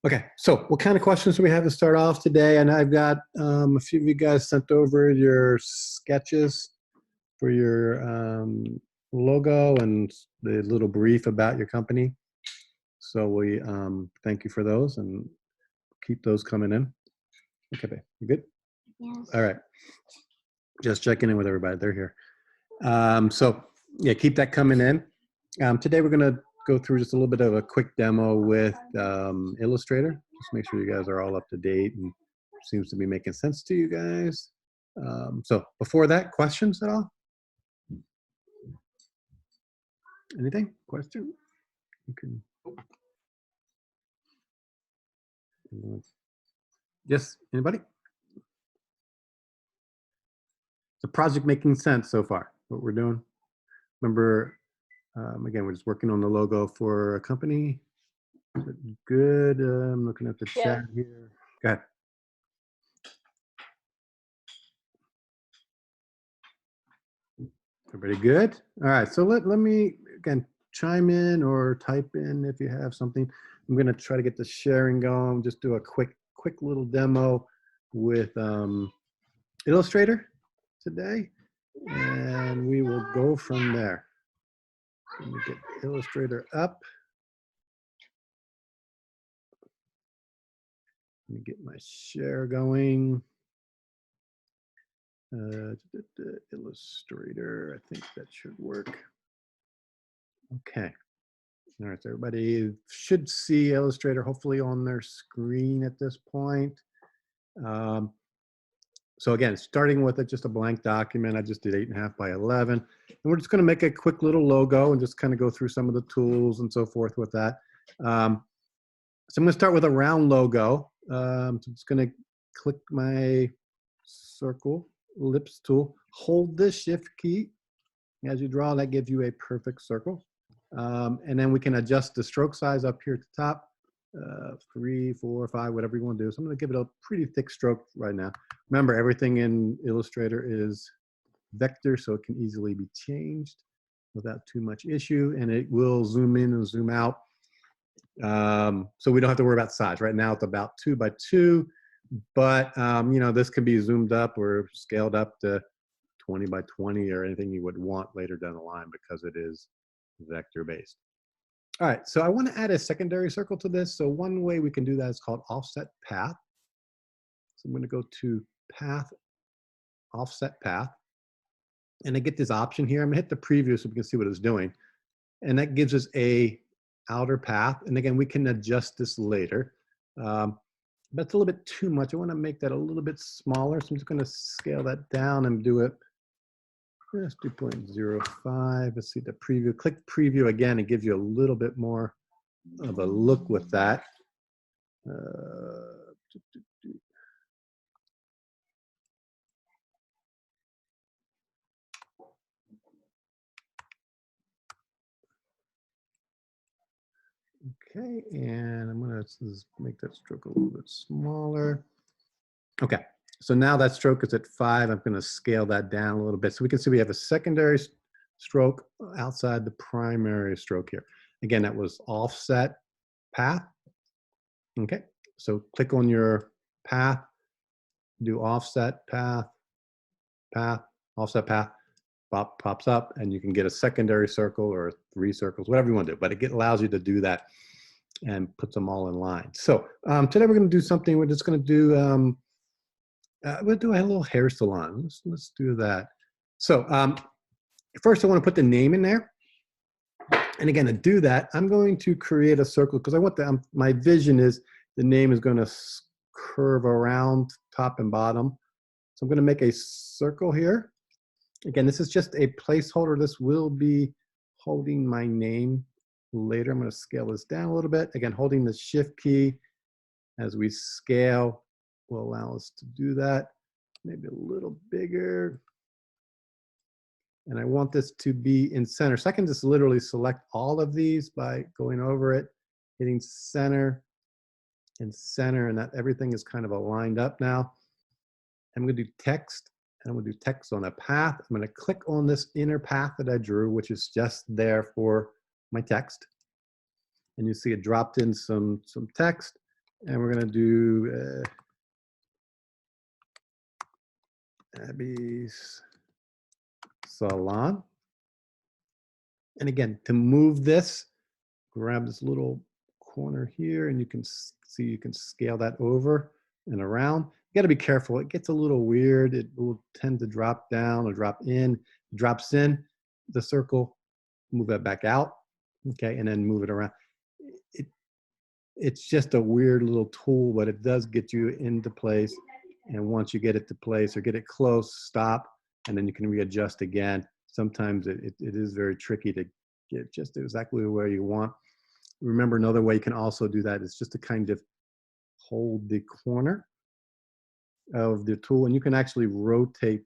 Okay, so what kind of questions do we have to start off today? And I've got a few of you guys sent over your sketches for your logo and the little brief about your company. So we thank you for those and keep those coming in. Okay, babe, you good? Yes. All right. Just checking in with everybody. They're here. So yeah, keep that coming in. Today we're going to go through just a little bit of a quick demo with Illustrator. Just make sure you guys are all up to date and seems to be making sense to you guys. So before that, questions at all? Anything? Question? You can. Yes, anybody? The project making sense so far, what we're doing? Remember, again, we're just working on the logo for a company. Good. I'm looking at the chat here. Go ahead. Everybody good? All right, so let me, again, chime in or type in if you have something. I'm gonna try to get the sharing going, just do a quick little demo with Illustrator today, and we will go from there. Let me get Illustrator up. Let me get my share going. Illustrator, I think that should work. Okay. All right, so everybody should see Illustrator hopefully on their screen at this point. So again, starting with just a blank document, I just did 8.5 by 11. And we're just gonna make a quick little logo and just kind of go through some of the tools and so forth with that. So I'm gonna start with a round logo. So I'm just gonna click my circle ellipse tool, hold the shift key. As you draw, that gives you a perfect circle. And then we can adjust the stroke size up here at the top, 3, 4, 5, whatever you want to do. So I'm going to give it a pretty thick stroke right now. Remember, everything in Illustrator is vector, so it can easily be changed without too much issue, and it will zoom in and zoom out. So we don't have to worry about size. Right now, it's about 2 by 2, but you know, this can be zoomed up or scaled up to 20 by 20 or anything you would want later down the line because it is vector based. All right, so I want to add a secondary circle to this. So one way we can do that is called offset path. So I'm going to go to path, offset path, and I get this option here. I'm going to hit the preview so we can see what it's doing. And that gives us a outer path. And again, we can adjust this later. But it's a little bit too much. I want to make that a little bit smaller. So I'm just going to scale that down and do it. Let's do 0.05. Let's see the preview. Click preview again. It gives you a little bit more of a look with that. Okay, and I'm going to make that stroke a little bit smaller. Okay, so now that stroke is at 5. I'm going to scale that down a little bit. So we can see we have a secondary stroke outside the primary stroke here. Again, that was offset path. Okay, so click on your path, do offset path, offset path, pops up, and you can get a secondary circle or 3 circles, whatever you want to do, but it allows you to do that and puts them all in line. So today we're going to do something. We're just going to do, we'll do a little hair salon. Let's do that. So first I want to put the name in there. And again, to do that, I'm going to create a circle because I want my vision is the name is going to curve around top and bottom. So I'm going to make a circle here. Again, this is just a placeholder. This will be holding my name later. I'm going to scale this down a little bit. Again, holding the shift key as we scale will allow us to do that. Maybe a little bigger. And I want this to be in center. So I can just literally select all of these by going over it, hitting center and center, and that everything is kind of aligned up now. I'm going to do text, and I'm going to do text on a path. I'm going to click on this inner path that I drew, which is just there for my text. And you see it dropped in some text. And we're going to do Abby's salon. And again, to move this, grab this little corner here, and you can see you can scale that over and around. You got to be careful. It gets a little weird. It will tend to drop down or drop in. It drops in the circle, move that back out, okay, and then move it around. It, it's just a weird little tool, but it does get you into place. And once you get it to place or get it close, stop, and then you can readjust again. Sometimes it is very tricky to get just exactly where you want. Remember, another way you can also do that is just to kind of hold the corner of the tool, and you can actually rotate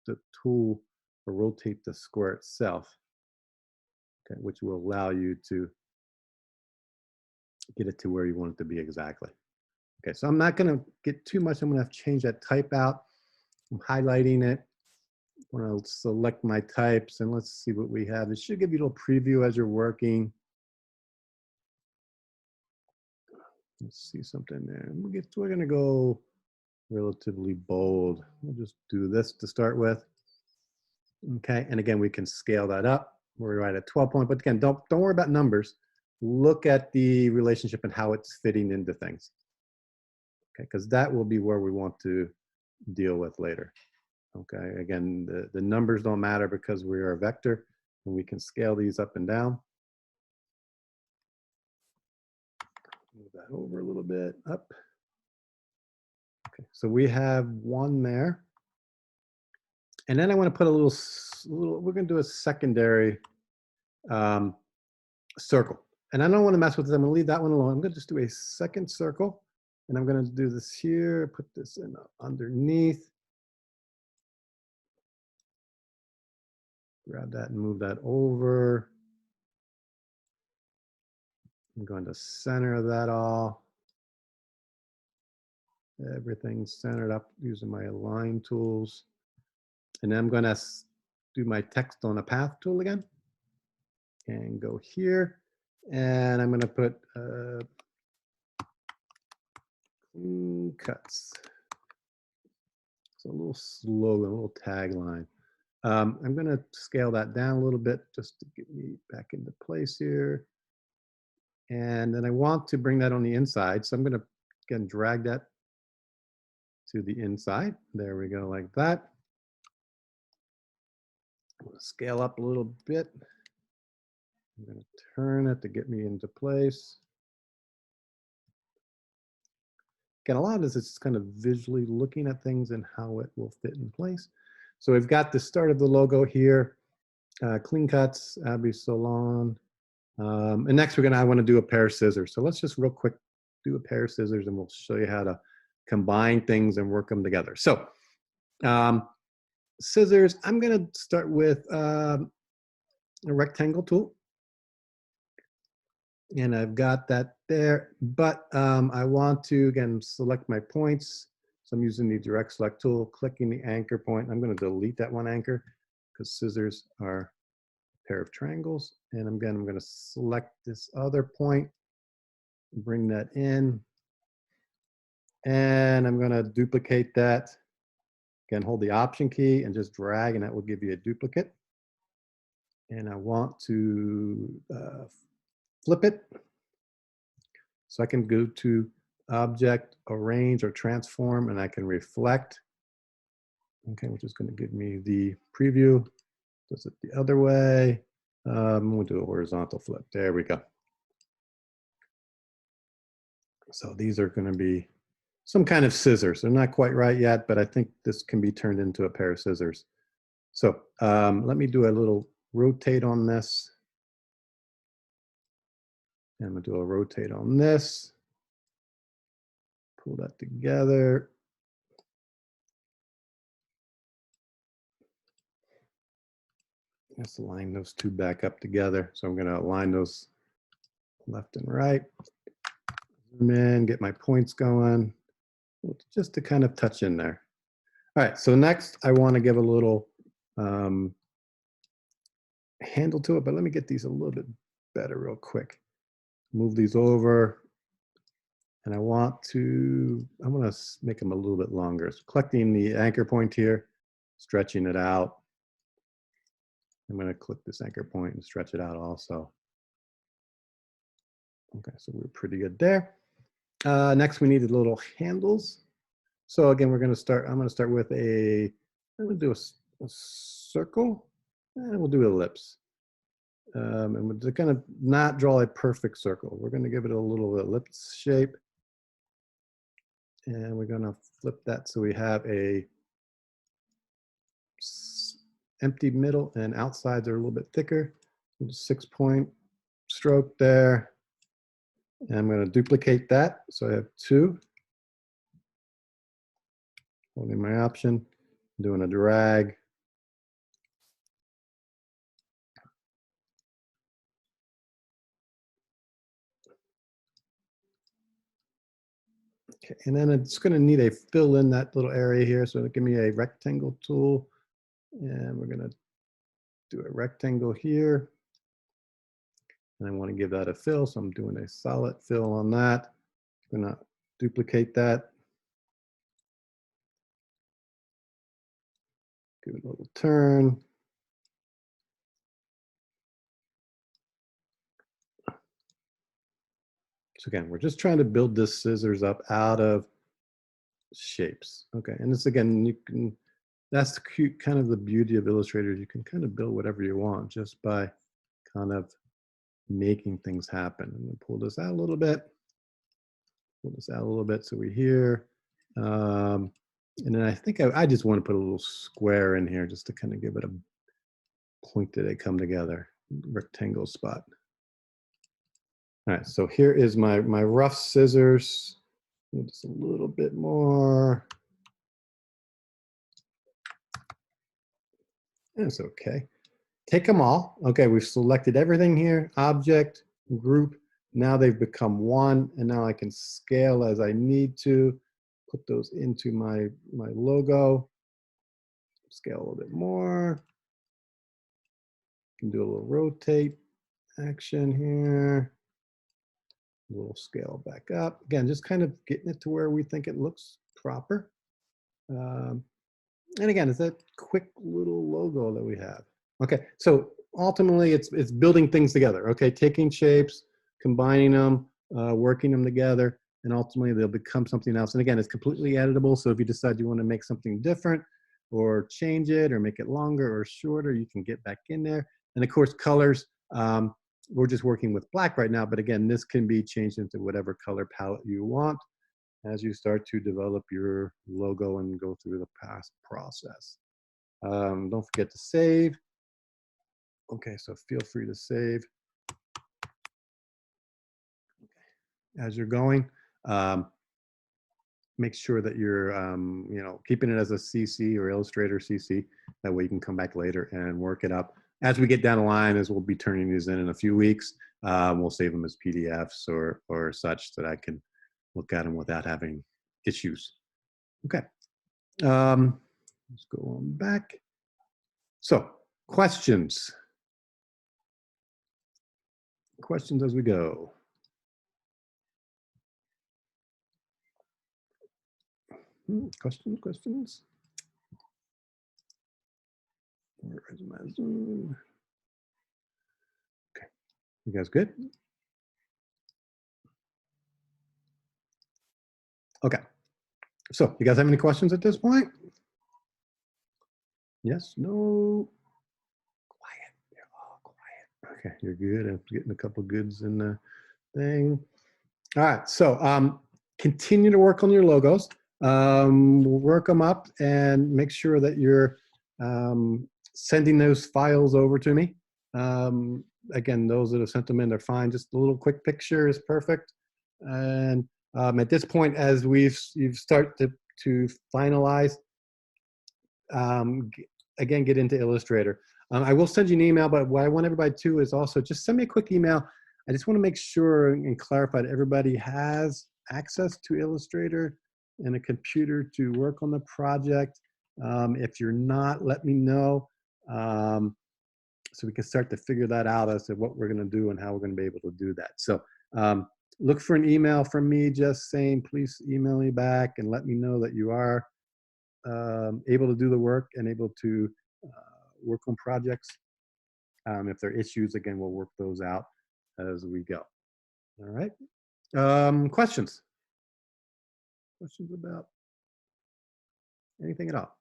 the tool or rotate the square itself, okay, which will allow you to get it to where you want it to be exactly. Okay, so I'm not going to get too much. I'm going to have to change that type out. I'm highlighting it. I'm going to select my types, and let's see what we have. It should give you a little preview as you're working. Let's see something there. We're going to go relatively bold. We'll just do this to start with. Okay, and again, we can scale that up. We're right at 12 point, but again, don't worry about numbers. Look at the relationship and how it's fitting into things. Okay, because that will be where we want to deal with later. Okay, again, the numbers don't matter because we are a vector, and we can scale these up and down. Move that over a little bit, up. Okay, so we have one there. And then I want to put a little we're going to do a secondary circle. And I don't want to mess with this. I'm going to leave that one alone. I'm going to just do a second circle. And I'm going to do this here, put this in underneath. Grab that and move that over. I'm going to center that all. Everything's centered up using my align tools. And then I'm going to do my text on a path tool again. And go here. And I'm going to put cuts. So a little slogan, a little tagline. I'm going to scale that down a little bit just to get me back into place here. And then I want to bring that on the inside. So I'm going to, again, drag that to the inside. There we go, like that. I'm going to scale up a little bit. I'm going to turn it to get me into place. Again, a lot of this is kind of visually looking at things and how it will fit in place. So we've got the start of the logo here, clean cuts, Abbey Salon. And next I want to do a pair of scissors. So let's just real quick do a pair of scissors and we'll show you how to combine things and work them together. So scissors, I'm going to start with a rectangle tool. And I've got that there, but I want to, again, select my points. So I'm using the direct select tool, clicking the anchor point. I'm going to delete that one anchor because scissors are a pair of triangles. And again, I'm going to select this other point, bring that in. And I'm going to duplicate that. Again, hold the Option key and just drag, and that will give you a duplicate. And I want to flip it. So I can go to Object, Arrange, or Transform, and I can reflect. Okay, which is going to give me the preview. Does it the other way? We'll do a horizontal flip. There we go. So these are going to be some kind of scissors. They're not quite right yet, but I think this can be turned into a pair of scissors. So let me do a little rotate on this. And I'm going to do a rotate on this. Pull that together. Let's line those two back up together. So I'm going to align those left and right. Zoom in, get my points going, just to kind of touch in there. All right, so next I want to give a little handle to it, but let me get these a little bit better real quick. Move these over. And I want to make them a little bit longer. So collecting the anchor point here, stretching it out. I'm going to click this anchor point and stretch it out also. Okay, so we're pretty good there. Next, we need the little handles. So again, I'm going to start with I'm going to do a circle, and we'll do an ellipse. And we're just going to not draw a perfect circle. We're going to give it a little ellipse shape. And we're going to flip that so we have a empty middle and outsides are a little bit thicker. 6-point stroke there. And I'm going to duplicate that. So I have 2. Holding my option, doing a drag. Okay, and then it's going to need a fill in that little area here. So give me a rectangle tool. And we're going to do a rectangle here. And I want to give that a fill. So I'm doing a solid fill on that. I'm going to duplicate that. Give it a little turn. So again, we're just trying to build this scissors up out of shapes. Okay, and this again, that's the cute, kind of the beauty of Illustrator. You can kind of build whatever you want just by kind of making things happen. I'm gonna pull this out a little bit. Pull this out a little bit so we're here. And then I think I just want to put a little square in here just to kind of give it a point that they come together, rectangle spot. All right, so here is my rough scissors. Just a little bit more. That's okay. Take them all. Okay, we've selected everything here, object, group. Now they've become one, and now I can scale as I need to, put those into my logo. Scale a little bit more. Can do a little rotate action here. A little scale back up. Again, just kind of getting it to where we think it looks proper. And again, it's that quick little logo that we have. Okay, so ultimately it's building things together, okay? Taking shapes, combining them, working them together, and ultimately they'll become something else. And again, it's completely editable, so if you decide you want to make something different or change it or make it longer or shorter, you can get back in there. And of course, colors, we're just working with black right now, but again, this can be changed into whatever color palette you want as you start to develop your logo and go through the past process. Don't forget to save. Okay, so feel free to save as you're going. Make sure that you're keeping it as a CC or Illustrator CC. That way you can come back later and work it up. As we get down the line, as we'll be turning these in a few weeks, we'll save them as PDFs or such that I can look at them without having issues. Okay, let's go on back. So questions. Questions as we go. Questions? Where is my Zoom? Okay, you guys good? Okay, so you guys have any questions at this point? Yes, no? Quiet, you're all quiet. Okay, you're good. I'm getting a couple goods in the thing. All right, so continue to work on your logos. Work them up and make sure that you're sending those files over to me. Again, those that have sent them in, they're fine. Just a little quick picture is perfect. And at this point, as you start to finalize, again, get into Illustrator. I will send you an email, but what I want everybody to is also just send me a quick email. I just want to make sure and clarify that everybody has access to Illustrator and a computer to work on the project. If you're not, let me know so we can start to figure that out as to what we're going to do and how we're going to be able to do that. So Look for an email from me just saying, please email me back and let me know that you are able to do the work and able to work on projects. If there are issues, again, we'll work those out as we go. All right. Questions? Questions about anything at all?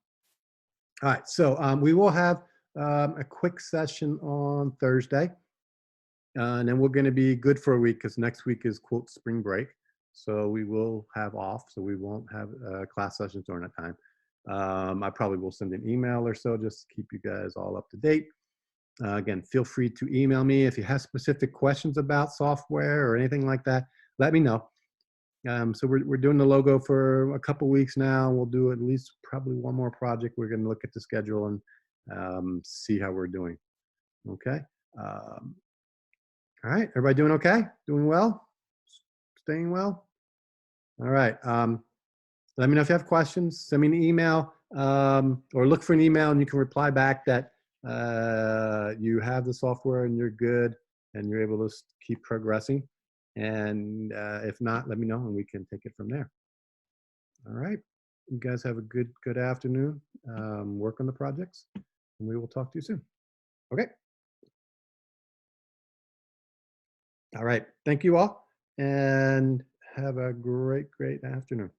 All right. So we will have a quick session on Thursday. And then we're going to be good for a week because next week is quote spring break. So we will have off. So we won't have class sessions during that time. I probably will send an email or so just to keep you guys all up to date. Again, feel free to email me if you have specific questions about software or anything like that. Let me know. So we're doing the logo for a couple weeks now. We'll do at least probably one more project. We're going to look at the schedule and see how we're doing. Okay. All right. Everybody doing okay? Doing well? Staying well? All right. Let me know if you have questions. Send me an email or look for an email and you can reply back that you have the software and you're good and you're able to keep progressing. And if not, let me know and we can take it from there. All right. You guys have a good afternoon. Work on the projects and we will talk to you soon. Okay. All right. Thank you all and have a great afternoon.